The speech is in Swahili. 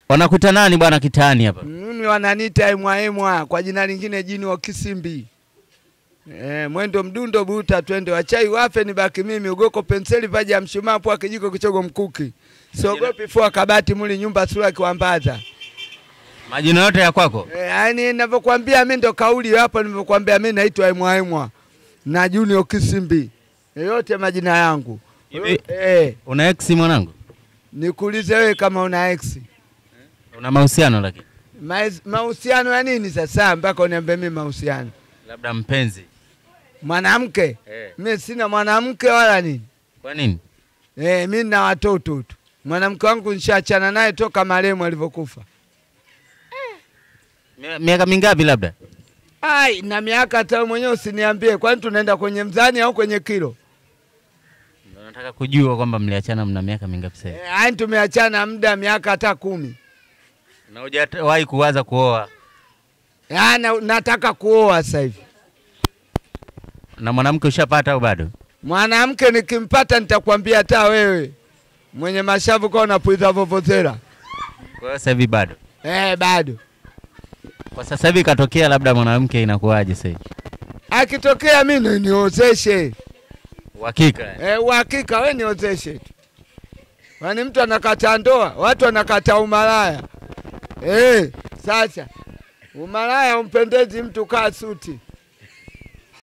Wanakuita nani bwana kitani hapa? Mimi wananiita Emwa kwa jina lingine Jini wa Kisimbi. Mwendo mdundo buta twende wachai wafe nibaki mimi ugoko penseli paja ya mshumaa pwa kijiko kichogo mkuki. Siogopi fua kabati muli nyumba sura kiwambaza. Majina yote ya kwako? Yaani ninavyokuambia mimi ndo kauli hapo ninavyokuambia mimi naitwa Emwa na Junior Kisimbi. Yote majina yangu. Una ex mwanangu? Nikuulize wewe kama una ex. Una mahusiano lakini? Mahusiano ya nini sasa mpaka uniambie mimi mahusiano? Labda mpenzi. Mwanamke? Mimi sina mwanamke wala nini. Kwa nini? Mimi na watoto tu. Mwanamke wangu nishaachana naye toka marehemu alivyokufa. Miaka mingapi labda? Na miaka hata mwenyewe usiniambie, kwani tunaenda kwenye mzani au kwenye kilo? Nataka kujua kwamba mliachana mna miaka mingapi sasa? Tumeachana muda miaka hata 10. Na hujawahi kuwaza kuoa? Nataka kuoa sasa hivi. Na mwanamke ushapata au bado? Mwanamke nikimpata nitakwambia hata wewe. Mwenye mashavu kwa unapuiza vovozela. Kwa sasa hivi bado? Bado. Kwa sasa hivi katokea labda mwanamke inakuaje sasa hivi? Akitokea mimi niozeshe. Uhakika? Uhakika wewe niozeshe tu. Wani mtu anakata ndoa, watu wanakata umalaya. Sasa umalaya umpendezi mtu kaa suti.